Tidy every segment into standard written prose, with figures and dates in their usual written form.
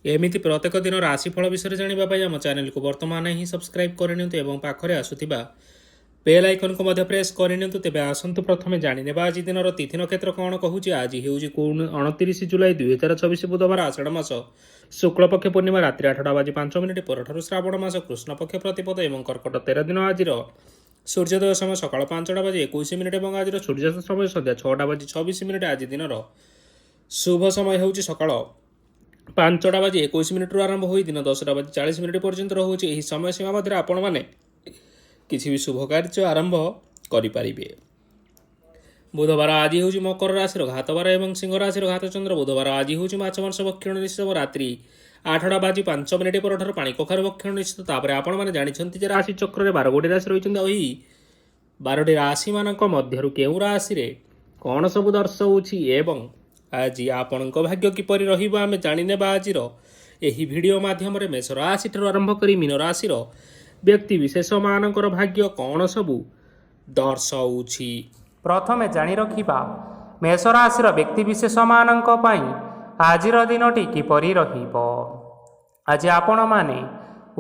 एमिति प्रत्येक दिन राशिफल विषय जानापी आम चैनल को बर्तमान ही सब्सक्राइब करनी पाखरे आसुथिबा बेल आइकन को मध्य प्रेस करनी तेज आसतु प्रथम जाने आज दिन तिथि नक्षत्र कौन कहूँ। आज हूँ 29 जुलाई 2024 बुधवार आषाढ़ मास शुक्लपक्ष पूर्णिमा रात्रि 8:05 पर श्रावण मास कृष्णपक्ष प्रतिपद और कर्कट 13 दिन। आज सूर्योदय समय सका 5:21 और आज सूर्यास्त समय सन्ध्या 6:26। आज दिन शुभ समय हूँ सका 5:21 आरंभ हो दिन 10:40 पर्यंत रोचे। यह समय सीमा मध्य आपण मैंने किसी भी शुभ कार्य आरंभ करें। बुधवार आज हूँ मकर राशि घातबार और सिंह राशि घातचंद्र। बुधवार आज हूँ माछ मांस भक्षण निश्चित रात्रि 8:05 पर पाणी कखार भक्षण निश्चित। तापर आपण मैंने जानते राशि चक्र 12 गोटी राशि रही 12टी राशि मान मध्य केउ राशि कौन सब दर्शाऊँच एवं आज आपण भाग्य किपर आम जाने आज भिडियो मध्यम मेष राशि ठार आरंभ कर मीन राशि व्यक्ति विशेष मानकर भाग्य कौन सबू दर्शाऊँच। प्रथमे जानी रखिबा मेष राशि व्यक्ति विशेष मानक पई आजिर दिनटी किपरि रहिबो। आज आपण माने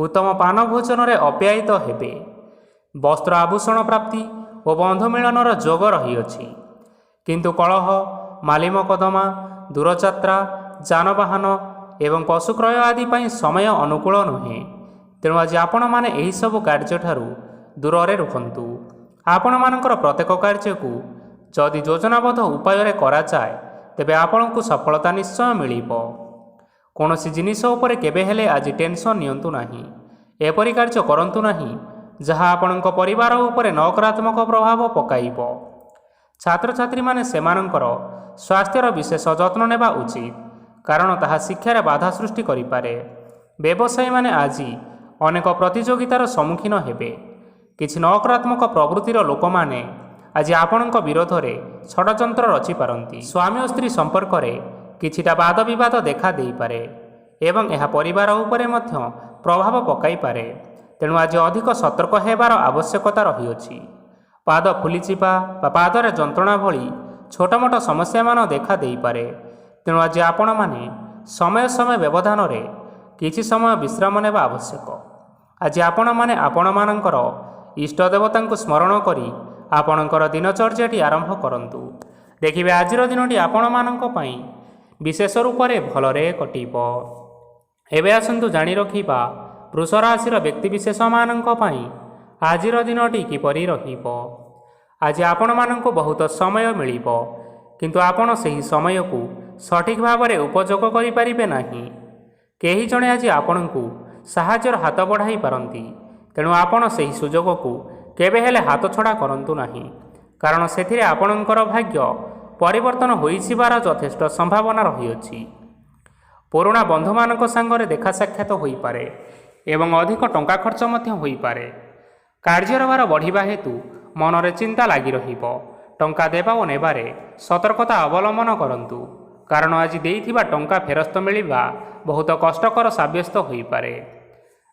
उत्तम पान भोजन रे अप्यायित हेबे। वस्त्र आभूषण प्राप्ति और बंधु मिलनर जोग रहिअछि, किंतु कलह मालिमकदमा दूरयात्रा जानवाहन एवं पशु क्रय आदि पई समय अनुकूल नुहे। तेणु आज आपण माने एही सब कार्य ठारू दूर रे रुहंतु। आपण मानकर प्रत्येक कार्य को जदि योजनाबद्ध उपाय रे करा जाए तेबे आपण को सफलता निश्चय मिलिबो। कोनोसी जिनिस उपरे केबे हेले आज टेंशन नियंतु नाही। एपरि कार्य करंतु नाही जहाँ आपणक परिवार उपरे नकारात्मक प्रभाव पकाइबो। छात्र छात्री माने सेमानंकर स्वास्थ्यर विशेष जत्न नेबा उचित, कारण ताहा शिक्षार बाधा सृष्टि करिपारे। व्यवसायी माने आज अनेक प्रतियोगितार सम्मुखीन हेबे। किछि नकारात्मक प्रवृत्तिर लोक माने आज आपणक विरोध रे षडयंत्र रचि पारंती। स्वामी और स्त्री संपर्क रे किछिटा वाद विवाद देखा देई पारे एवं यह परिवार उपरे मध्य प्रभाव पकाई पारे। तेणु आज अधिक सतर्क हेबार आवश्यकता रहिअछि। पाद फुलीचिपा पादरे जंत्रणा भली छोट मोट समस्या मान देखा देई पारे। तेणु आज आपण माने समय समय व्यवधान रे किछि समय विश्राम नेबा आवश्यक। आज आपण माने आपण मानकर इष्ट देवता को स्मरण करी आपणकर दिनचर्याटी आरंभ करंतु। देखिबे आजिर दिनटी आपण मानक पई विशेष रूप से भलरे कटिबो। एबे आसंतु जानी रखिबा वृष राशि व्यक्ति विशेष मानक पई आजिर दिनटी किपरि रहिबो। आज आपण मानक बहुत समय मिलिबो, किंतु आपण सही समय को सठिक भाव में उपयोग करि परिबे नाही। केही जणे आज आपण को साहाय्यर हाथ बढ़ाई पारंती। तेणु आपण सही सुजोग को केबे हेले हाथ छड़ा करंतु नाही, कारण सेथिरे आपणकर भाग्य परिवर्तन होइसिबार यथेष्ट संभावना रहिअछि। पुराणा बंधु मानक संगरे देखा साक्षात होई पारे एवं अधिक टंका खर्च मध्य होई पारे। कार्यर भार बढ़िबा हेतु मनरे चिंता लागी रहिबो। टंका देबा और नेबारे सतर्कता अवलंबन करंतु, कारण आज देइथिबा टंका फेरस्त मिलिबा बहुत कष्टकर साब्यस्त होई पारे।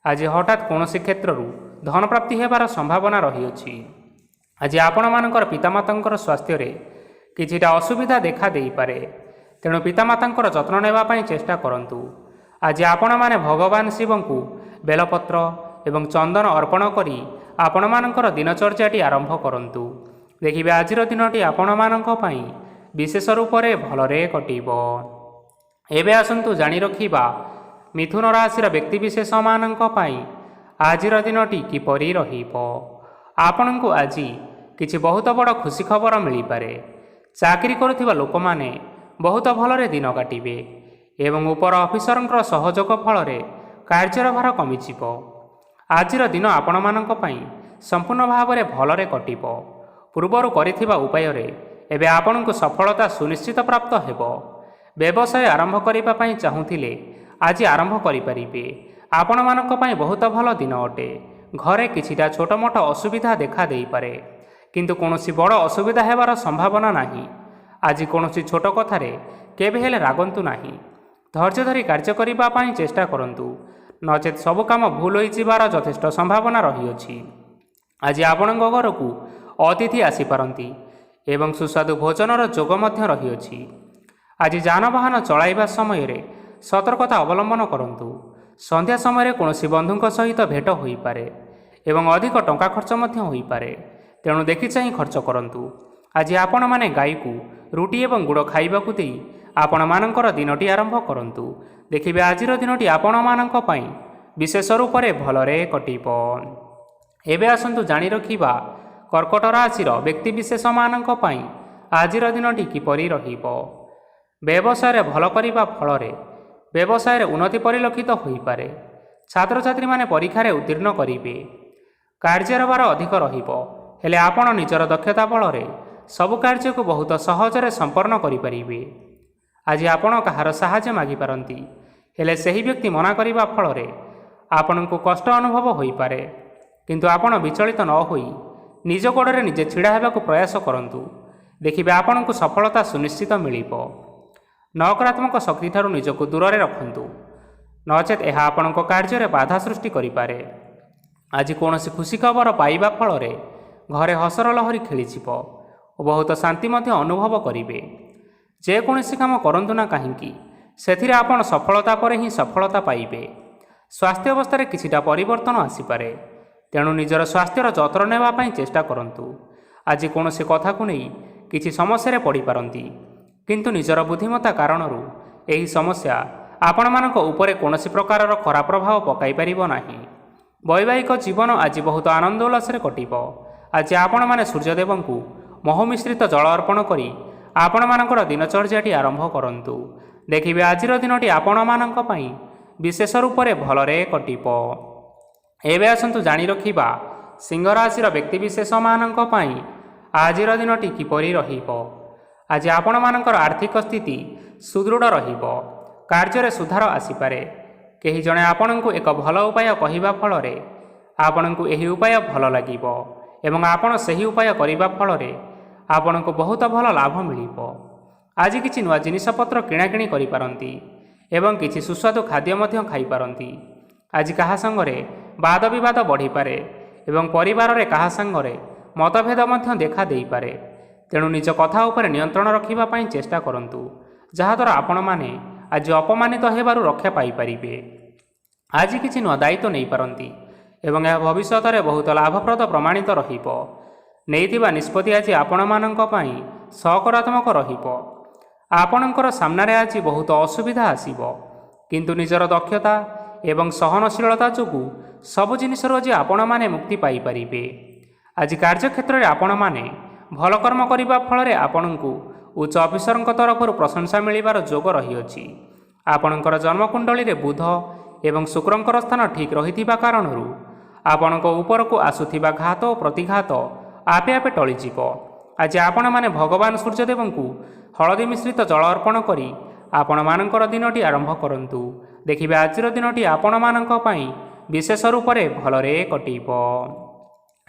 आज हठात कौनसी क्षेत्रु धन प्राप्ति हेबार संभावना रहिअछि। आज आपण मानकर पितामातांकर स्वास्थ्य रे किछिटा असुविधा देखा देई पारे। तेणु पितामातांकर जत्न नेबा पई चेष्टा करंतु। आज आपण माने भगवान शिव को बेलपत्र एवं चंदन अर्पण करी आपण मानकर दिनचर्याटी आरंभ करंतु। देखिबे आजिर दिनटी आपण मानक पई विशेष रूप से भलरे कटिबो। एबे आसंतु जानी रखिबा मिथुन राशि व्यक्ति विशेष मानक पई आजिर दिनटी किपरि रहिबो। आपण को आज किछि बहुत बड़ खुशी खबर मिल पारे। चाकरी करुथिबा लोक माने बहुत भलरे दिन काटिबे एवं उपर ऑफिसरंकर सहयोग फल कार्यर भार कमिजिबो। आजिर दिन आपण मानक पई संपूर्ण भाव में भलरे कटिबो। पूर्वर करिथिबा उपाय रे एबे आपण को सफलता सुनिश्चित प्राप्त हेबो। व्यवसाय आरंभ करिबा पई चाहुथिले आज आरंभ करि परिबे। आपण मानक पई बहुत भल दिन अटे। घरे किछिटा छोट मोट असुविधा देखा देई पारे, किंतु कोनोसी बड़ असुविधा हेबार संभावना नाही। आज कोनोसी छोट कथारे केबे हेले रागंतु नाही। धैर्य धरी कार्य करिबा पई चेष्टा करंतु, नचेत सब काम भूल होई जिबार यथेष्ट संभावना रहिअछि। आज आपणक घर को अतिथि आसी पारंती एवं सुस्वादु भोजनर जोग मध्य रहिअछि। आज जानवाहन चलाइबा समय रे ସତର୍କତା ଅବଲମ୍ବନ କରନ୍ତୁ। ସନ୍ଧ୍ୟା ସମୟରେ କୌଣସି ବନ୍ଧୁଙ୍କ ସହିତ ଭେଟ ହୋଇପାରେ ଏବଂ ଅଧିକ ଟଙ୍କା ଖର୍ଚ୍ଚ ମଧ୍ୟ ହୋଇପାରେ, ତେଣୁ ଦେଖିଚାହିଁ ଖର୍ଚ୍ଚ କରନ୍ତୁ। ଆଜି ଆପଣମାନେ ଗାଈକୁ ରୁଟି ଏବଂ ଗୁଡ଼ ଖାଇବାକୁ ଦେଇ ଆପଣମାନଙ୍କର ଦିନଟି ଆରମ୍ଭ କରନ୍ତୁ। ଦେଖିବେ ଆଜିର ଦିନଟି ଆପଣମାନଙ୍କ ପାଇଁ ବିଶେଷ ରୂପରେ ଭଲରେ କଟିବ। ଏବେ ଆସନ୍ତୁ ଜାଣି ରଖିବା କର୍କଟ ରାଶିର ବ୍ୟକ୍ତିବିଶେଷମାନଙ୍କ ପାଇଁ ଆଜିର ଦିନଟି କିପରି ରହିବ। ବ୍ୟବସାୟରେ ଭଲ କରିବା ଫଳରେ ବ୍ୟବସାୟରେ ଉନ୍ନତି ପରିଲକ୍ଷିତ ହୋଇପାରେ। ଛାତ୍ରଛାତ୍ରୀମାନେ ପରୀକ୍ଷାରେ ଉତ୍ତୀର୍ଣ୍ଣ କରିବେ। କାର୍ଯ୍ୟର ଭାର ଅଧିକ ରହିବ, ହେଲେ ଆପଣ ନିଜର ଦକ୍ଷତା ବଳରେ ସବୁ କାର୍ଯ୍ୟକୁ ବହୁତ ସହଜରେ ସମ୍ପନ୍ନ କରିପାରିବେ। ଆଜି ଆପଣ କାହାର ସାହାଯ୍ୟ ମାଗିପାରନ୍ତି, ହେଲେ ସେହି ବ୍ୟକ୍ତି ମନା କରିବା ଫଳରେ ଆପଣଙ୍କୁ କଷ୍ଟ ଅନୁଭବ ହୋଇପାରେ। କିନ୍ତୁ ଆପଣ ବିଚଳିତ ନ ହୋଇ ନିଜ ଗୋଡ଼ରେ ନିଜେ ଛିଡ଼ା ହେବାକୁ ପ୍ରୟାସ କରନ୍ତୁ। ଦେଖିବେ ଆପଣଙ୍କୁ ସଫଳତା ସୁନିଶ୍ଚିତ ମିଳିବ। ନକାରାତ୍ମକ ଶକ୍ତିଠାରୁ ନିଜକୁ ଦୂରରେ ରଖନ୍ତୁ, ନଚେତ୍ ଏହା ଆପଣଙ୍କ କାର୍ଯ୍ୟରେ ବାଧା ସୃଷ୍ଟି କରିପାରେ। ଆଜି କୌଣସି ଖୁସି ଖବର ପାଇବା ଫଳରେ ଘରେ ହସର ଲହରୀ ଖେଳିଯିବ ଓ ବହୁତ ଶାନ୍ତି ମଧ୍ୟ ଅନୁଭବ କରିବେ। ଯେକୌଣସି କାମ କରନ୍ତୁ ନା କାହିଁକି, ସେଥିରେ ଆପଣ ସଫଳତା ପରେ ହିଁ ସଫଳତା ପାଇବେ। ସ୍ୱାସ୍ଥ୍ୟ ଅବସ୍ଥାରେ କିଛିଟା ପରିବର୍ତ୍ତନ ଆସିପାରେ, ତେଣୁ ନିଜର ସ୍ୱାସ୍ଥ୍ୟର ଯତ୍ନ ନେବା ପାଇଁ ଚେଷ୍ଟା କରନ୍ତୁ। ଆଜି କୌଣସି କଥାକୁ ନେଇ କିଛି ସମସ୍ୟାରେ ପଡ଼ିପାରନ୍ତି, କିନ୍ତୁ ନିଜର ବୁଦ୍ଧିମତ୍ତା କାରଣରୁ ଏହି ସମସ୍ୟା ଆପଣମାନଙ୍କ ଉପରେ କୌଣସି ପ୍ରକାରର ଖରାପ ପ୍ରଭାବ ପକାଇ ପାରିବ ନାହିଁ। ବୈବାହିକ ଜୀବନ ଆଜି ବହୁତ ଆନନ୍ଦ ଉଲ୍ଲାସରେ କଟିବ। ଆଜି ଆପଣମାନେ ସୂର୍ଯ୍ୟଦେବଙ୍କୁ ମହୁ ମିଶ୍ରିତ ଜଳ ଅର୍ପଣ କରି ଆପଣମାନଙ୍କର ଦିନଚର୍ଯ୍ୟାଟି ଆରମ୍ଭ କରନ୍ତୁ। ଦେଖିବେ ଆଜିର ଦିନଟି ଆପଣମାନଙ୍କ ପାଇଁ ବିଶେଷ ରୂପରେ ଭଲରେ କଟିବ। ଏବେ ଆସନ୍ତୁ ଜାଣି ରଖିବା ସିଂହ ରାଶିର ବ୍ୟକ୍ତିବିଶେଷମାନଙ୍କ ପାଇଁ ଆଜିର ଦିନଟି କିପରି ରହିବ। ଆଜି ଆପଣମାନଙ୍କର ଆର୍ଥିକ ସ୍ଥିତି ସୁଦୃଢ଼ ରହିବ। କାର୍ଯ୍ୟରେ ସୁଧାର ଆସିପାରେ। କେହି ଜଣେ ଆପଣଙ୍କୁ ଏକ ଭଲ ଉପାୟ କହିବା ଫଳରେ ଆପଣଙ୍କୁ ଏହି ଉପାୟ ଭଲ ଲାଗିବ ଏବଂ ଆପଣ ସେହି ଉପାୟ କରିବା ଫଳରେ ଆପଣଙ୍କୁ ବହୁତ ଭଲ ଲାଭ ମିଳିବ। ଆଜି କିଛି ନୂଆ ଜିନିଷପତ୍ର କିଣାକିଣି କରିପାରନ୍ତି ଏବଂ କିଛି ସୁସ୍ୱାଦୁ ଖାଦ୍ୟ ମଧ୍ୟ ଖାଇପାରନ୍ତି। ଆଜି କାହା ସାଙ୍ଗରେ ବାଦ ବିବାଦ ବଢ଼ିପାରେ ଏବଂ ପରିବାରରେ କାହା ସାଙ୍ଗରେ ମତଭେଦ ମଧ୍ୟ ଦେଖା ଦେଇପାରେ। ତେଣୁ ନିଜ କଥା ଉପରେ ନିୟନ୍ତ୍ରଣ ରଖିବା ପାଇଁ ଚେଷ୍ଟା କରନ୍ତୁ, ଯାହାଦ୍ୱାରା ଆପଣମାନେ ଆଜି ଅପମାନିତ ହେବାରୁ ରକ୍ଷା ପାଇପାରିବେ। ଆଜି କିଛି ନୂଆ ଦାୟିତ୍ୱ ନେଇପାରନ୍ତି ଏବଂ ଏହା ଭବିଷ୍ୟତରେ ବହୁତ ଲାଭପ୍ରଦ ପ୍ରମାଣିତ ରହିବ। ନେଇଥିବା ନିଷ୍ପତ୍ତି ଆଜି ଆପଣମାନଙ୍କ ପାଇଁ ସକାରାତ୍ମକ ରହିବ। ଆପଣଙ୍କର ସାମ୍ନାରେ ଆଜି ବହୁତ ଅସୁବିଧା ଆସିବ, କିନ୍ତୁ ନିଜର ଦକ୍ଷତା ଏବଂ ସହନଶୀଳତା ଯୋଗୁଁ ସବୁ ଜିନିଷରୁ ଆଜି ଆପଣମାନେ ମୁକ୍ତି ପାଇପାରିବେ। ଆଜି କାର୍ଯ୍ୟକ୍ଷେତ୍ରରେ ଆପଣମାନେ ଭଲ କର୍ମ କରିବା ଫଳରେ ଆପଣଙ୍କୁ ଉଚ୍ଚ ଅଫିସରଙ୍କ ତରଫରୁ ପ୍ରଶଂସା ମିଳିବାର ଯୋଗ ରହିଅଛି। ଆପଣଙ୍କର ଜନ୍ମକୁଣ୍ଡଳୀରେ ବୁଧ ଏବଂ ଶୁକ୍ରଙ୍କର ସ୍ଥାନ ଠିକ୍ ରହିଥିବା କାରଣରୁ ଆପଣଙ୍କ ଉପରକୁ ଆସୁଥିବା ଘାତ ଓ ପ୍ରତିଘାତ ଆପେ ଆପେ ଟଳିଯିବ। ଆଜି ଆପଣମାନେ ଭଗବାନ ସୂର୍ଯ୍ୟଦେବଙ୍କୁ ହଳଦୀ ମିଶ୍ରିତ ଜଳ ଅର୍ପଣ କରି ଆପଣମାନଙ୍କର ଦିନଟି ଆରମ୍ଭ କରନ୍ତୁ। ଦେଖିବେ ଆଜିର ଦିନଟି ଆପଣମାନଙ୍କ ପାଇଁ ବିଶେଷ ରୂପରେ ଭଲରେ କଟିବ।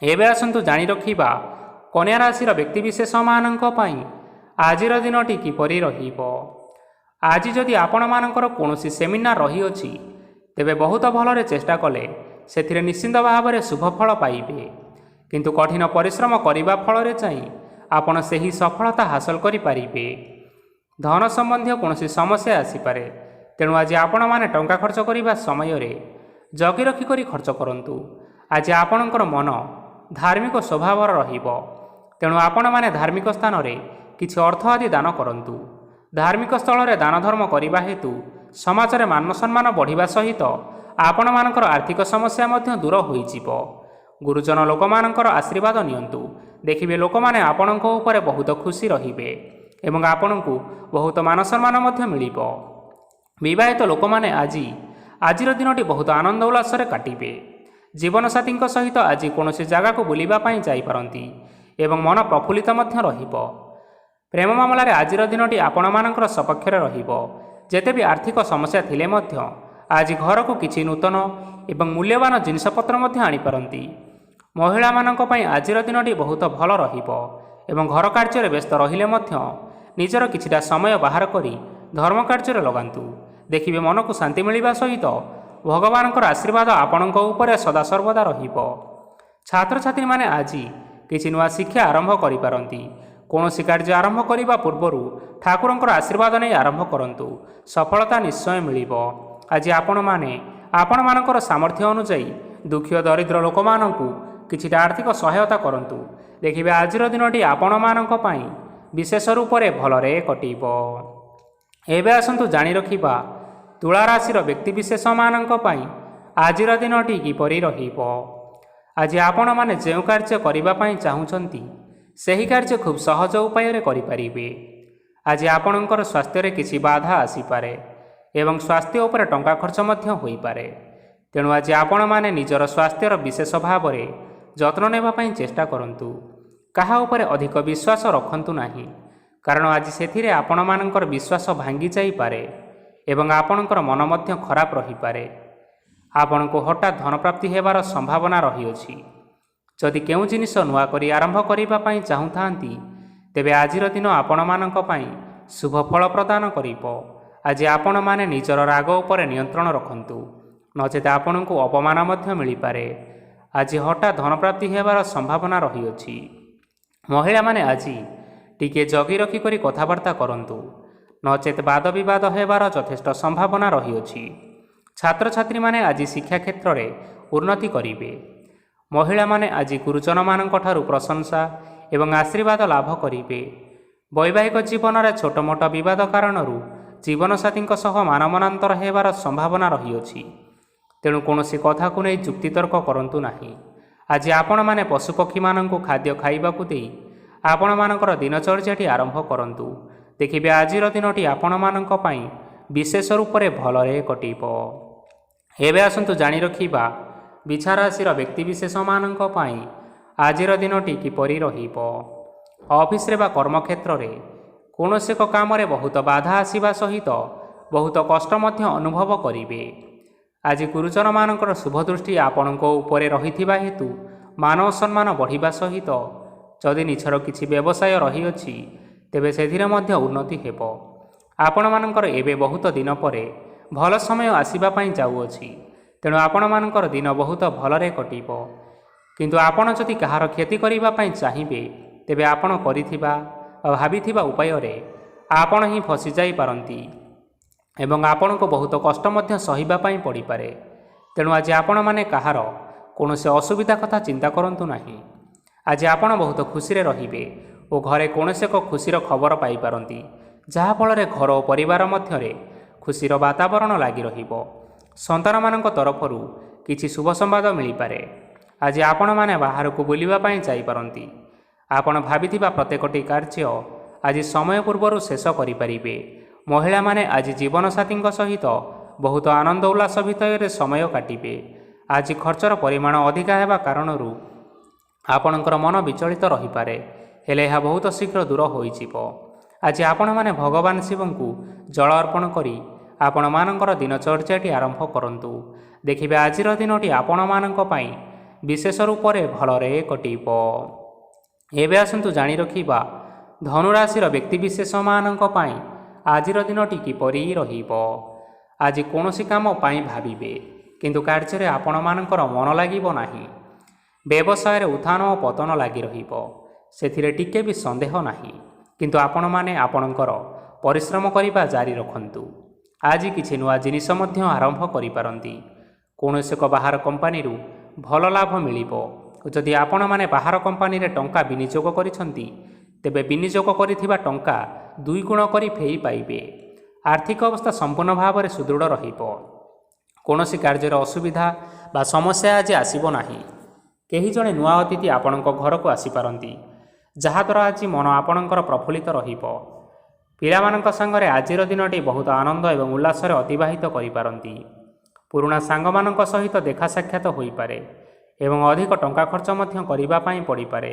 ଏବେ ଆସନ୍ତୁ ଜାଣି ରଖିବା କନ୍ୟା ରାଶିର ବ୍ୟକ୍ତିବିଶେଷମାନଙ୍କ ପାଇଁ ଆଜିର ଦିନଟି କିପରି ରହିବ। ଆଜି ଯଦି ଆପଣମାନଙ୍କର କୌଣସି ସେମିନାର ରହିଅଛି, ତେବେ ବହୁତ ଭଲରେ ଚେଷ୍ଟା କଲେ ସେଥିରେ ନିଶ୍ଚିନ୍ତ ଭାବରେ ଶୁଭଫଳ ପାଇବେ। କିନ୍ତୁ କଠିନ ପରିଶ୍ରମ କରିବା ଫଳରେ ଚାହିଁ ଆପଣ ସେହି ସଫଳତା ହାସଲ କରିପାରିବେ। ଧନ ସମ୍ବନ୍ଧୀୟ କୌଣସି ସମସ୍ୟା ଆସିପାରେ, ତେଣୁ ଆଜି ଆପଣମାନେ ଟଙ୍କା ଖର୍ଚ୍ଚ କରିବା ସମୟରେ ଜଗି ରଖି କରି ଖର୍ଚ୍ଚ କରନ୍ତୁ। ଆଜି ଆପଣଙ୍କର ମନ ଧାର୍ମିକ ସ୍ୱଭାବର ରହିବ, ତେଣୁ ଆପଣମାନେ ଧାର୍ମିକ ସ୍ଥାନରେ କିଛି ଅର୍ଥ ଆଦି ଦାନ କରନ୍ତୁ। ଧାର୍ମିକ ସ୍ଥଳରେ ଦାନ ଧର୍ମ କରିବା ହେତୁ ସମାଜରେ ମାନ ସମ୍ମାନ ବଢ଼ିବା ସହିତ ଆପଣମାନଙ୍କର ଆର୍ଥିକ ସମସ୍ୟା ମଧ୍ୟ ଦୂର ହୋଇଯିବ। ଗୁରୁଜନ ଲୋକମାନଙ୍କର ଆଶୀର୍ବାଦ ନିଅନ୍ତୁ। ଦେଖିବେ ଲୋକମାନେ ଆପଣଙ୍କ ଉପରେ ବହୁତ ଖୁସି ରହିବେ ଏବଂ ଆପଣଙ୍କୁ ବହୁତ ମାନ ସମ୍ମାନ ମଧ୍ୟ ମିଳିବ। ବିବାହିତ ଲୋକମାନେ ଆଜିର ଦିନଟି ବହୁତ ଆନନ୍ଦ ଉଲ୍ଲାସରେ କାଟିବେ। ଜୀବନସାଥୀଙ୍କ ସହିତ ଆଜି କୌଣସି ଜାଗାକୁ ବୁଲିବା ପାଇଁ ଯାଇପାରନ୍ତି ଏବଂ ମନ ପ୍ରଫୁଲ୍ଲିତ ମଧ୍ୟ ରହିବ। ପ୍ରେମ ମାମଲାରେ ଆଜିର ଦିନଟି ଆପଣମାନଙ୍କର ସପକ୍ଷରେ ରହିବ। ଯେତେ ବି ଆର୍ଥିକ ସମସ୍ୟା ଥିଲେ ମଧ୍ୟ ଆଜି ଘରକୁ କିଛି ନୂତନ ଏବଂ ମୂଲ୍ୟବାନ ଜିନିଷପତ୍ର ମଧ୍ୟ ଆଣିପାରନ୍ତି। ମହିଳାମାନଙ୍କ ପାଇଁ ଆଜିର ଦିନଟି ବହୁତ ଭଲ ରହିବ ଏବଂ ଘର କାର୍ଯ୍ୟରେ ବ୍ୟସ୍ତ ରହିଲେ ମଧ୍ୟ ନିଜର କିଛିଟା ସମୟ ବାହାର କରି ଧର୍ମ କାର୍ଯ୍ୟରେ ଲଗାନ୍ତୁ। ଦେଖିବେ ମନକୁ ଶାନ୍ତି ମିଳିବା ସହିତ ଭଗବାନଙ୍କର ଆଶୀର୍ବାଦ ଆପଣଙ୍କ ଉପରେ ସଦାସର୍ବଦା ରହିବ। ଛାତ୍ରଛାତ୍ରୀମାନେ ଆଜି କିଛି ନୂଆ ଶିକ୍ଷା ଆରମ୍ଭ କରିପାରନ୍ତି। କୌଣସି କାର୍ଯ୍ୟ ଆରମ୍ଭ କରିବା ପୂର୍ବରୁ ଠାକୁରଙ୍କର ଆଶୀର୍ବାଦ ନେଇ ଆରମ୍ଭ କରନ୍ତୁ। ସଫଳତା ନିଶ୍ଚୟ ମିଳିବ। ଆଜି ଆପଣମାନେ ଆପଣମାନଙ୍କର ସାମର୍ଥ୍ୟ ଅନୁଯାୟୀ ଦୁଃଖୀ ଓ ଦରିଦ୍ର ଲୋକମାନଙ୍କୁ କିଛିଟା ଆର୍ଥିକ ସହାୟତା କରନ୍ତୁ। ଦେଖିବେ ଆଜିର ଦିନଟି ଆପଣମାନଙ୍କ ପାଇଁ ବିଶେଷ ରୂପରେ ଭଲରେ କଟିବ। ଏବେ ଆସନ୍ତୁ ଜାଣି ରଖିବା ତୁଳା ରାଶିର ବ୍ୟକ୍ତିବିଶେଷମାନଙ୍କ ପାଇଁ ଆଜିର ଦିନଟି କିପରି ରହିବ। ଆଜି ଆପଣମାନେ ଯେଉଁ କାର୍ଯ୍ୟ କରିବା ପାଇଁ ଚାହୁଁଛନ୍ତି ସେହି କାର୍ଯ୍ୟ ଖୁବ୍ ସହଜ ଉପାୟରେ କରିପାରିବେ। ଆଜି ଆପଣଙ୍କର ସ୍ୱାସ୍ଥ୍ୟରେ କିଛି ବାଧା ଆସିପାରେ ଏବଂ ସ୍ୱାସ୍ଥ୍ୟ ଉପରେ ଟଙ୍କା ଖର୍ଚ୍ଚ ମଧ୍ୟ ହୋଇପାରେ। ତେଣୁ ଆଜି ଆପଣମାନେ ନିଜର ସ୍ୱାସ୍ଥ୍ୟର ବିଶେଷ ଭାବରେ ଯତ୍ନ ନେବା ପାଇଁ ଚେଷ୍ଟା କରନ୍ତୁ। କାହା ଉପରେ ଅଧିକ ବିଶ୍ୱାସ ରଖନ୍ତୁ ନାହିଁ, କାରଣ ଆଜି ସେଥିରେ ଆପଣମାନଙ୍କର ବିଶ୍ୱାସ ଭାଙ୍ଗି ଯାଇପାରେ ଏବଂ ଆପଣଙ୍କର ମନ ମଧ୍ୟ ଖରାପ ରହିପାରେ। ଆପଣଙ୍କୁ ହଠାତ୍ ଧନପ୍ରାପ୍ତି ହେବାର ସମ୍ଭାବନା ରହିଅଛି। ଯଦି କେଉଁ ଜିନିଷ ନୂଆ କରି ଆରମ୍ଭ କରିବା ପାଇଁ ଚାହୁଁଥାନ୍ତି, ତେବେ ଆଜିର ଦିନ ଆପଣମାନଙ୍କ ପାଇଁ ଶୁଭ ଫଳ ପ୍ରଦାନ କରିବ। ଆଜି ଆପଣମାନେ ନିଜର ରାଗ ଉପରେ ନିୟନ୍ତ୍ରଣ ରଖନ୍ତୁ, ନଚେତ୍ ଆପଣଙ୍କୁ ଅପମାନ ମଧ୍ୟ ମିଳିପାରେ। ଆଜି ହଠାତ୍ ଧନପ୍ରାପ୍ତି ହେବାର ସମ୍ଭାବନା ରହିଅଛି। ମହିଳାମାନେ ଆଜି ଟିକିଏ ଜଗି ରଖିକରି କଥାବାର୍ତ୍ତା କରନ୍ତୁ, ନଚେତ୍ ବାଦ ବିବାଦ ହେବାର ଯଥେଷ୍ଟ ସମ୍ଭାବନା ରହିଅଛି। ଛାତ୍ରଛାତ୍ରୀମାନେ ଆଜି ଶିକ୍ଷା କ୍ଷେତ୍ରରେ ଉନ୍ନତି କରିବେ। ମହିଳାମାନେ ଆଜି ଗୁରୁଜନମାନଙ୍କ ଠାରୁ ପ୍ରଶଂସା ଏବଂ ଆଶୀର୍ବାଦ ଲାଭ କରିବେ। ବୈବାହିକ ଜୀବନରେ ଛୋଟ ମୋଟ ବିବାଦ କାରଣରୁ ଜୀବନସାଥୀଙ୍କ ସହ ମାନମନାନ୍ତର ହେବାର ସମ୍ଭାବନା ରହିଅଛି। ତେଣୁ କୌଣସି କଥାକୁ ନେଇ ଯୁକ୍ତିତର୍କ କରନ୍ତୁ ନାହିଁ। ଆଜି ଆପଣମାନେ ପଶୁପକ୍ଷୀମାନଙ୍କୁ ଖାଦ୍ୟ ଖାଇବାକୁ ଦେଇ ଆପଣମାନଙ୍କର ଦିନଚର୍ଯ୍ୟାଟି ଆରମ୍ଭ କରନ୍ତୁ। ଦେଖିବେ ଆଜିର ଦିନଟି ଆପଣମାନଙ୍କ ପାଇଁ ବିଶେଷ ରୂପରେ ଭଲରେ କଟିବ। ଏବେ ଆସନ୍ତୁ ଜାଣି ରଖିବା ବିଛା ରାଶିର ବ୍ୟକ୍ତିବିଶେଷମାନଙ୍କ ପାଇଁ ଆଜିର ଦିନଟି କିପରି ରହିବ। ଅଫିସରେ ବା କର୍ମକ୍ଷେତ୍ରରେ କୌଣସି ଏକ କାମରେ ବହୁତ ବାଧା ଆସିବା ସହିତ ବହୁତ କଷ୍ଟ ମଧ୍ୟ ଅନୁଭବ କରିବେ। ଆଜି ଗୁରୁଜନମାନଙ୍କର ଶୁଭ ଦୃଷ୍ଟି ଆପଣଙ୍କ ଉପରେ ରହିଥିବା ହେତୁ ମାନ ଓ ସମ୍ମାନ ବଢ଼ିବା ସହିତ ଯଦି ନିଜର କିଛି ବ୍ୟବସାୟ ରହିଅଛି, ତେବେ ସେଥିରେ ମଧ୍ୟ ଉନ୍ନତି ହେବ। ଆପଣମାନଙ୍କର ଏବେ ବହୁତ ଦିନ ପରେ ଭଲ ସମୟ ଆସିବା ପାଇଁ ଯାଉଅଛି। ତେଣୁ ଆପଣମାନଙ୍କର ଦିନ ବହୁତ ଭଲରେ କଟିବ। କିନ୍ତୁ ଆପଣ ଯଦି କାହାର କ୍ଷତି କରିବା ପାଇଁ ଚାହିଁବେ, ତେବେ ଆପଣ କରିଥିବା ବା ଭାବିଥିବା ଉପାୟରେ ଆପଣ ହିଁ ଫସିଯାଇପାରନ୍ତି ଏବଂ ଆପଣଙ୍କୁ ବହୁତ କଷ୍ଟ ମଧ୍ୟ ସହିବା ପାଇଁ ପଡ଼ିପାରେ। ତେଣୁ ଆଜି ଆପଣମାନେ କାହାର କୌଣସି ଅସୁବିଧା କଥା ଚିନ୍ତା କରନ୍ତୁ ନାହିଁ। ଆଜି ଆପଣ ବହୁତ ଖୁସିରେ ରହିବେ ଓ ଘରେ କୌଣସି ଏକ ଖୁସିର ଖବର ପାଇପାରନ୍ତି, ଯାହାଫଳରେ ଘର ଓ ପରିବାର ମଧ୍ୟରେ ଖୁସିର ବାତାବରଣ ଲାଗି ରହିବ। ସନ୍ତାନମାନଙ୍କ ତରଫରୁ କିଛି ଶୁଭ ସମ୍ବାଦ ମିଳିପାରେ। ଆଜି ଆପଣମାନେ ବାହାରକୁ ବୁଲିବା ପାଇଁ ଯାଇପାରନ୍ତି। ଆପଣ ଭାବିଥିବା ପ୍ରତ୍ୟେକଟି କାର୍ଯ୍ୟ ଆଜି ସମୟ ପୂର୍ବରୁ ଶେଷ କରିପାରିବେ। ମହିଳାମାନେ ଆଜି ଜୀବନସାଥୀଙ୍କ ସହିତ ବହୁତ ଆନନ୍ଦ ଉଲ୍ଲାସ ଭିତରେ ସମୟ କାଟିବେ। ଆଜି ଖର୍ଚ୍ଚର ପରିମାଣ ଅଧିକା ହେବା କାରଣରୁ ଆପଣଙ୍କର ମନ ବିଚଳିତ ରହିପାରେ, ହେଲେ ଏହା ବହୁତ ଶୀଘ୍ର ଦୂର ହୋଇଯିବ। ଆଜି ଆପଣମାନେ ଭଗବାନ ଶିବଙ୍କୁ ଜଳ ଅର୍ପଣ କରି ଆପଣମାନଙ୍କର ଦିନଚର୍ଯ୍ୟାଟି ଆରମ୍ଭ କରନ୍ତୁ। ଦେଖିବେ ଆଜିର ଦିନଟି ଆପଣମାନଙ୍କ ପାଇଁ ବିଶେଷ ରୂପରେ ଭଲରେ କଟିବ। ଏବେ ଆସନ୍ତୁ ଜାଣି ରଖିବା ଧନୁରାଶିର ବ୍ୟକ୍ତିବିଶେଷମାନଙ୍କ ପାଇଁ ଆଜିର ଦିନଟି କିପରି ରହିବ। ଆଜି କୌଣସି କାମ ପାଇଁ ଭାବିବେ, କିନ୍ତୁ କାର୍ଯ୍ୟରେ ଆପଣମାନଙ୍କର ମନ ଲାଗିବ ନାହିଁ। ବ୍ୟବସାୟରେ ଉତ୍ଥାନ ଓ ପତନ ଲାଗି ରହିବ, ସେଥିରେ ଟିକେ ବି ସନ୍ଦେହ ନାହିଁ। କିନ୍ତୁ ଆପଣମାନେ ଆପଣଙ୍କର ପରିଶ୍ରମ କରିବା ଜାରି ରଖନ୍ତୁ। ଆଜି କିଛି ନୂଆ ଜିନିଷ ମଧ୍ୟ ଆରମ୍ଭ କରିପାରନ୍ତି। କୌଣସି ଏକ ବାହାର କମ୍ପାନୀରୁ ଭଲ ଲାଭ ମିଳିବ। ଯଦି ଆପଣମାନେ ବାହାର କମ୍ପାନୀରେ ଟଙ୍କା ବିନିଯୋଗ କରିଛନ୍ତି, ତେବେ ବିନିଯୋଗ କରିଥିବା ଟଙ୍କା 2 ଗୁଣ କରି ଫେରି ପାଇବେ। ଆର୍ଥିକ ଅବସ୍ଥା ସମ୍ପୂର୍ଣ୍ଣ ଭାବରେ ସୁଦୃଢ଼ ରହିବ। କୌଣସି କାର୍ଯ୍ୟରେ ଅସୁବିଧା ବା ସମସ୍ୟା ଆଜି ଆସିବ ନାହିଁ। କେହି ଜଣେ ନୂଆ ଅତିଥି ଆପଣଙ୍କ ଘରକୁ ଆସିପାରନ୍ତି, ଯାହାଦ୍ୱାରା ଆଜି ମନ ଆପଣଙ୍କର ପ୍ରଫୁଲ୍ଲିତ ରହିବ। ପିଲାମାନଙ୍କ ସାଙ୍ଗରେ ଆଜିର ଦିନଟି ବହୁତ ଆନନ୍ଦ ଏବଂ ଉଲ୍ଲାସରେ ଅତିବାହିତ କରିପାରନ୍ତି। ପୁରୁଣା ସାଙ୍ଗମାନଙ୍କ ସହିତ ଦେଖା ସାକ୍ଷାତ ହୋଇପାରେ ଏବଂ ଅଧିକ ଟଙ୍କା ଖର୍ଚ୍ଚ ମଧ୍ୟ କରିବା ପାଇଁ ପଡ଼ିପାରେ।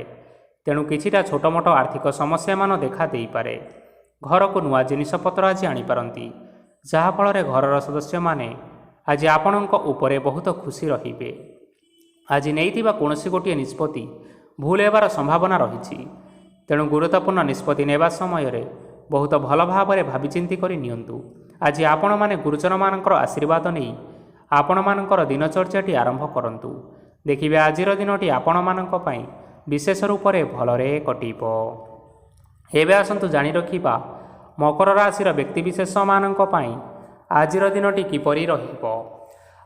ତେଣୁ କିଛିଟା ଛୋଟମୋଟ ଆର୍ଥିକ ସମସ୍ୟାମାନ ଦେଖା ଦେଇପାରେ। ଘରକୁ ନୂଆ ଜିନିଷପତ୍ର ଆଜି ଆଣିପାରନ୍ତି, ଯାହାଫଳରେ ଘରର ସଦସ୍ୟମାନେ ଆଜି ଆପଣଙ୍କ ଉପରେ ବହୁତ ଖୁସି ରହିବେ। ଆଜି ନେଇଥିବା କୌଣସି ଗୋଟିଏ ନିଷ୍ପତ୍ତି ଭୁଲ ହେବାର ସମ୍ଭାବନା ରହିଛି। ତେଣୁ ଗୁରୁତ୍ୱପୂର୍ଣ୍ଣ ନିଷ୍ପତ୍ତି ନେବା ସମୟରେ ବହୁତ ଭଲ ଭାବରେ ଭାବିଚିନ୍ତି କରି ନିଅନ୍ତୁ। ଆଜି ଆପଣମାନେ ଗୁରୁଜନମାନଙ୍କର ଆଶୀର୍ବାଦ ନେଇ ଆପଣମାନଙ୍କର ଦିନଚର୍ଯ୍ୟାଟି ଆରମ୍ଭ କରନ୍ତୁ। ଦେଖିବେ ଆଜିର ଦିନଟି ଆପଣମାନଙ୍କ ପାଇଁ ବିଶେଷ ରୂପରେ ଭଲରେ କଟିବ। ଏବେ ଆସନ୍ତୁ ଜାଣି ରଖିବା ମକର ରାଶିର ବ୍ୟକ୍ତିବିଶେଷମାନଙ୍କ ପାଇଁ ଆଜିର ଦିନଟି କିପରି ରହିବ।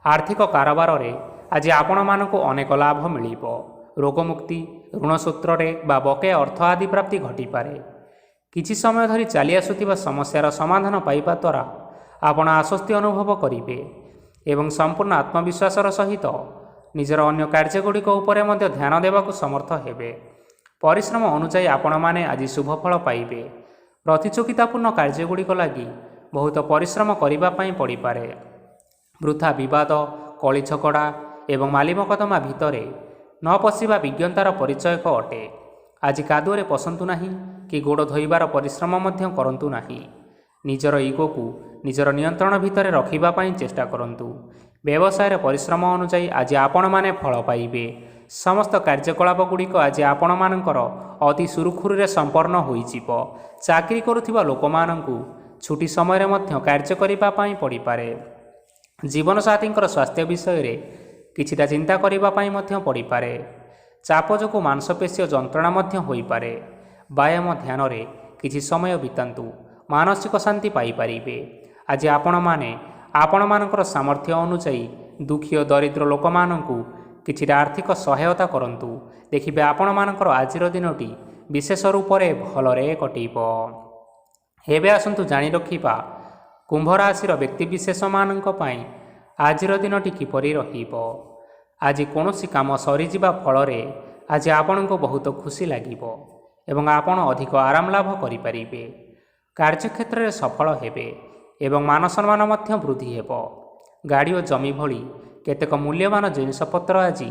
ଆର୍ଥିକ କାରବାରରେ ଆଜି ଆପଣମାନଙ୍କୁ ଅନେକ ଲାଭ ମିଳିବ। ରୋଗମୁକ୍ତି, ଋଣ ସୂତ୍ରରେ ବା ବକେୟା ଅର୍ଥ ଆଦି ପ୍ରାପ୍ତି ଘଟିପାରେ। କିଛି ସମୟ ଧରି ଚାଲି ଆସୁଥିବା ସମସ୍ୟାର ସମାଧାନ ପାଇବା ଦ୍ୱାରା ଆପଣ ଆଶ୍ୱସ୍ତି ଅନୁଭବ କରିବେ ଏବଂ ସମ୍ପୂର୍ଣ୍ଣ ଆତ୍ମବିଶ୍ୱାସର ସହିତ ନିଜର ଅନ୍ୟ କାର୍ଯ୍ୟଗୁଡ଼ିକ ଉପରେ ମଧ୍ୟ ଧ୍ୟାନ ଦେବାକୁ ସମର୍ଥ ହେବେ। ପରିଶ୍ରମ ଅନୁଯାୟୀ ଆପଣମାନେ ଆଜି ଶୁଭଫଳ ପାଇବେ। ପ୍ରତିଯୋଗିତାପୂର୍ଣ୍ଣ କାର୍ଯ୍ୟଗୁଡ଼ିକ ଲାଗି ବହୁତ ପରିଶ୍ରମ କରିବା ପାଇଁ ପଡ଼ିପାରେ। ବୃଥା ବିବାଦ, କଳି ଝଗଡ଼ା ଏବଂ ମାଲିମକଦ୍ଦମା ଭିତରେ ନ ପଶିବା ବିଜ୍ଞତାର ପରିଚୟକ ଅଟେ। ଆଜି କାଦୁଅରେ ପଶନ୍ତୁ ନାହିଁ କି ଗୋଡ଼ ଧୋଇବାର ପରିଶ୍ରମ ମଧ୍ୟ କରନ୍ତୁ ନାହିଁ। ନିଜର ଇଗୋକୁ ନିଜର ନିୟନ୍ତ୍ରଣ ଭିତରେ ରଖିବା ପାଇଁ ଚେଷ୍ଟା କରନ୍ତୁ। ବ୍ୟବସାୟରେ ପରିଶ୍ରମ ଅନୁଯାୟୀ ଆଜି ଆପଣମାନେ ଫଳ ପାଇବେ। ସମସ୍ତ କାର୍ଯ୍ୟକଳାପଗୁଡ଼ିକ ଆଜି ଆପଣମାନଙ୍କର ଅତି ସୁରୁଖୁରୁରେ ସମ୍ପନ୍ନ ହୋଇଯିବ। ଚାକିରି କରୁଥିବା ଲୋକମାନଙ୍କୁ ଛୁଟି ସମୟରେ ମଧ୍ୟ କାର୍ଯ୍ୟ କରିବା ପାଇଁ ପଡ଼ିପାରେ। ଜୀବନସାଥୀଙ୍କର ସ୍ୱାସ୍ଥ୍ୟ ବିଷୟରେ କିଛିଟା ଚିନ୍ତା କରିବା ପାଇଁ ମଧ୍ୟ ପଡ଼ିପାରେ। ଚାପ ଯୋଗୁଁ ମାଂସପେଶୀୟ ଯନ୍ତ୍ରଣା ମଧ୍ୟ ହୋଇପାରେ। ବ୍ୟାୟାମ ଧ୍ୟାନରେ କିଛି ସମୟ ବିତାନ୍ତୁ, ମାନସିକ ଶାନ୍ତି ପାଇପାରିବେ। ଆଜି ଆପଣମାନେ ଆପଣମାନଙ୍କର ସାମର୍ଥ୍ୟ ଅନୁଯାୟୀ ଦୁଃଖୀ ଓ ଦରିଦ୍ର ଲୋକମାନଙ୍କୁ କିଛିଟା ଆର୍ଥିକ ସହାୟତା କରନ୍ତୁ। ଦେଖିବେ ଆପଣମାନଙ୍କର ଆଜିର ଦିନଟି ବିଶେଷ ରୂପରେ ଭଲରେ କଟିବ। ଏବେ ଆସନ୍ତୁ ଜାଣି ରଖିବା କୁମ୍ଭ ରାଶିର ବ୍ୟକ୍ତିବିଶେଷମାନଙ୍କ ପାଇଁ ଆଜିର ଦିନଟି କିପରି ରହିବ। ଆଜି କୌଣସି କାମ ସରିଯିବା ଫଳରେ ଆଜି ଆପଣଙ୍କୁ ବହୁତ ଖୁସି ଲାଗିବ ଏବଂ ଆପଣ ଅଧିକ ଆରାମ ଲାଭ କରିପାରିବେ। କାର୍ଯ୍ୟକ୍ଷେତ୍ରରେ ସଫଳ ହେବେ ଏବଂ ମାନସମ୍ମାନ ମଧ୍ୟ ବୃଦ୍ଧି ହେବ। ଗାଡ଼ି ଓ ଜମି ଭଳି କେତେକ ମୂଲ୍ୟବାନ ଜିନିଷପତ୍ର ଆଜି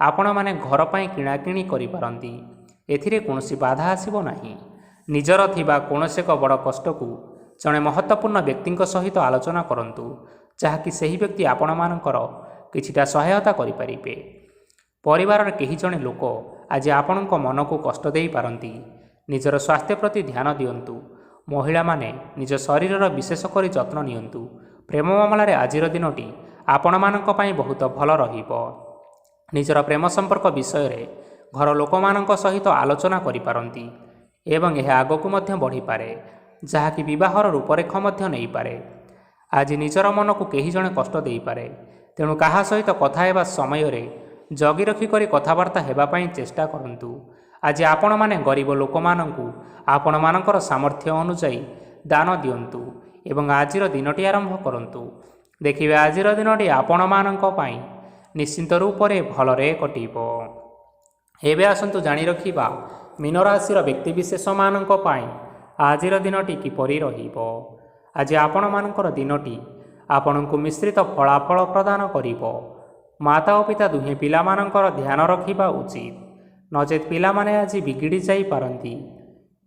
ଆପଣମାନେ ଘର ପାଇଁ କିଣାକିଣି କରିପାରନ୍ତି। ଏଥିରେ କୌଣସି ବାଧା ଆସିବ ନାହିଁ। ନିଜର ଥିବା କୌଣସି ଏକ ବଡ଼ କଷ୍ଟକୁ ଜଣେ ମହତ୍ତ୍ୱପୂର୍ଣ୍ଣ ବ୍ୟକ୍ତିଙ୍କ ସହିତ ଆଲୋଚନା କରନ୍ତୁ, ଯାହାକି ସେହି ବ୍ୟକ୍ତି ଆପଣମାନଙ୍କର କିଛିଟା ସହାୟତା କରିପାରିବେ। ପରିବାରର କେହି ଜଣେ ଲୋକ ଆଜି ଆପଣଙ୍କ ମନକୁ କଷ୍ଟ ଦେଇପାରନ୍ତି। ନିଜର ସ୍ୱାସ୍ଥ୍ୟ ପ୍ରତି ଧ୍ୟାନ ଦିଅନ୍ତୁ। ମହିଳାମାନେ ନିଜ ଶରୀରର ବିଶେଷ କରି ଯତ୍ନ ନିଅନ୍ତୁ। ପ୍ରେମ ମାମଲାରେ ଆଜିର ଦିନଟି ଆପଣମାନଙ୍କ ପାଇଁ ବହୁତ ଭଲ ରହିବ। ନିଜର ପ୍ରେମ ସମ୍ପର୍କ ବିଷୟରେ ଘର ଲୋକମାନଙ୍କ ସହିତ ଆଲୋଚନା କରିପାରନ୍ତି ଏବଂ ଏହା ଆଗକୁ ମଧ୍ୟ ବଢ଼ିପାରେ, ଯାହାକି ବିବାହର ରୂପରେଖ ମଧ୍ୟ ନେଇପାରେ। ଆଜି ନିଜର ମନକୁ କେହି ଜଣେ କଷ୍ଟ ଦେଇପାରେ, ତେଣୁ କାହା ସହିତ କଥା ହେବା ସମୟରେ ଜଗି ରଖି କରି କଥାବାର୍ତ୍ତା ହେବା ପାଇଁ ଚେଷ୍ଟା କରନ୍ତୁ। ଆଜି ଆପଣମାନେ ଗରିବ ଲୋକମାନଙ୍କୁ ଆପଣମାନଙ୍କର ସାମର୍ଥ୍ୟ ଅନୁଯାୟୀ ଦାନ ଦିଅନ୍ତୁ ଏବଂ ଆଜିର ଦିନଟି ଆରମ୍ଭ କରନ୍ତୁ। ଦେଖିବେ ଆଜିର ଦିନଟି ଆପଣମାନଙ୍କ ପାଇଁ ନିଶ୍ଚିନ୍ତ ରୂପରେ ଭଲରେ କଟିବ। ଏବେ ଆସନ୍ତୁ ଜାଣି ରଖିବା ମୀନ ରାଶିର ବ୍ୟକ୍ତିବିଶେଷମାନଙ୍କ ପାଇଁ ଆଜିର ଦିନଟି କିପରି ରହିବ। ଆଜି ଆପଣମାନଙ୍କର ଦିନଟି ଆପଣଙ୍କୁ ମିଶ୍ରିତ ଫଳାଫଳ ପ୍ରଦାନ କରିବ। ମାତା ଓ ପିତା ଦୁହେଁ ପିଲାମାନଙ୍କର ଧ୍ୟାନ ରଖିବା ଉଚିତ, ନଚେତ୍ ପିଲାମାନେ ଆଜି ବିଗିଡ଼ି ଯାଇପାରନ୍ତି।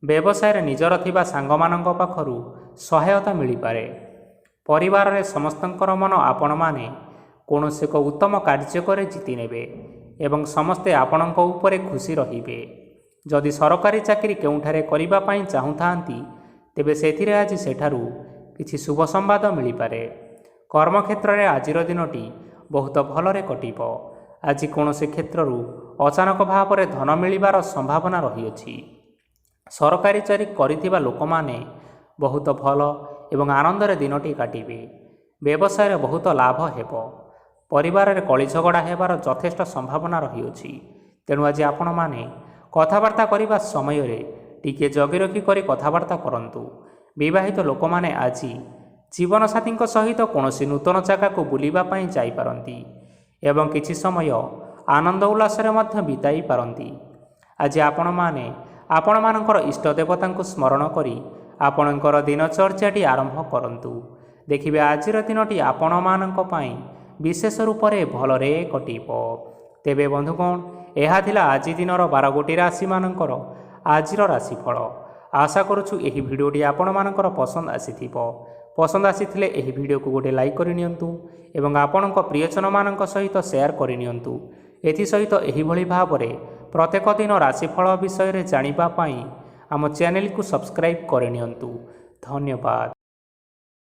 ବ୍ୟବସାୟରେ ନିଜର ଥିବା ସାଙ୍ଗମାନଙ୍କ ପାଖରୁ ସହାୟତା ମିଳିପାରେ। ପରିବାରରେ ସମସ୍ତଙ୍କର ମନ ଆପଣମାନେ କୌଣସି ଏକ ଉତ୍ତମ କାର୍ଯ୍ୟ କରି ଜିତି ନେବେ ଏବଂ ସମସ୍ତେ ଆପଣଙ୍କ ଉପରେ ଖୁସି ରହିବେ। ଯଦି ସରକାରୀ ଚାକିରି କେଉଁଠାରେ କରିବା ପାଇଁ ଚାହୁଁଥାନ୍ତି, ତେବେ ସେଥିରେ ଆଜି ସେଠାରୁ କିଛି ଶୁଭ ସମ୍ବାଦ ମିଳିପାରେ। କର୍ମକ୍ଷେତ୍ରରେ ଆଜିର ଦିନଟି ବହୁତ ଭଲରେ କଟିବ। ଆଜି କୌଣସି କ୍ଷେତ୍ରରୁ ଅଚାନକ ଭାବରେ ଧନ ମିଳିବାର ସମ୍ଭାବନା ରହିଅଛି। ସରକାରୀ ଚାକିରି କରିଥିବା ଲୋକମାନେ ବହୁତ ଭଲ ଏବଂ ଆନନ୍ଦରେ ଦିନଟି କାଟିବେ। ବ୍ୟବସାୟରେ ବହୁତ ଲାଭ ହେବ। ପରିବାରରେ କଳି ଝଗଡ଼ା ହେବାର ଯଥେଷ୍ଟ ସମ୍ଭାବନା ରହିଅଛି, ତେଣୁ ଆଜି ଆପଣମାନେ କଥାବାର୍ତ୍ତା କରିବା ସମୟରେ ଟିକିଏ ଜଗି ରଖି କରି କଥାବାର୍ତ୍ତା କରନ୍ତୁ। ବିବାହିତ ଲୋକମାନେ ଆଜି ଜୀବନସାଥୀଙ୍କ ସହିତ କୌଣସି ନୂତନ ଜାଗାକୁ ବୁଲିବା ପାଇଁ ଯାଇପାରନ୍ତି ଏବଂ କିଛି ସମୟ ଆନନ୍ଦ ଉଲ୍ଲାସରେ ମଧ୍ୟ ବିତାଇ ପାରନ୍ତି। ଆଜି ଆପଣମାନେ ଆପଣମାନଙ୍କର ଇଷ୍ଟ ଦେବତାଙ୍କୁ ସ୍ମରଣ କରି ଆପଣଙ୍କର ଦିନଚର୍ଯ୍ୟାଟି ଆରମ୍ଭ କରନ୍ତୁ। ଦେଖିବେ ଆଜିର ଦିନଟି ଆପଣମାନଙ୍କ ପାଇଁ ବିଶେଷ ରୂପରେ ଭଲରେ କଟିବ। ତେବେ ବନ୍ଧୁଗଣ, ଏହା ଥିଲା ଆଜି ଦିନର 12ଗୋଟି ରାଶିମାନଙ୍କର ଆଜିର ରାଶିଫଳ। ଆଶା କରୁଛୁ ଏହି ଭିଡ଼ିଓଟି ଆପଣମାନଙ୍କର ପସନ୍ଦ ଆସିଥିବ। ପସନ୍ଦ ଆସିଥିଲେ ଏହି ଭିଡ଼ିଓକୁ ଗୋଟେ ଲାଇକ୍ କରିନିଅନ୍ତୁ ଏବଂ ଆପଣଙ୍କ ପ୍ରିୟଜନମାନଙ୍କ ସହିତ ସେୟାର କରିନିଅନ୍ତୁ। ଏଥିସହିତ ଏହିଭଳି ଭାବରେ ପ୍ରତ୍ୟେକ ଦିନ ରାଶିଫଳ ବିଷୟରେ ଜାଣିବା ପାଇଁ ଆମ ଚ୍ୟାନେଲକୁ ସବସ୍କ୍ରାଇବ୍ କରିନିଅନ୍ତୁ। ଧନ୍ୟବାଦ।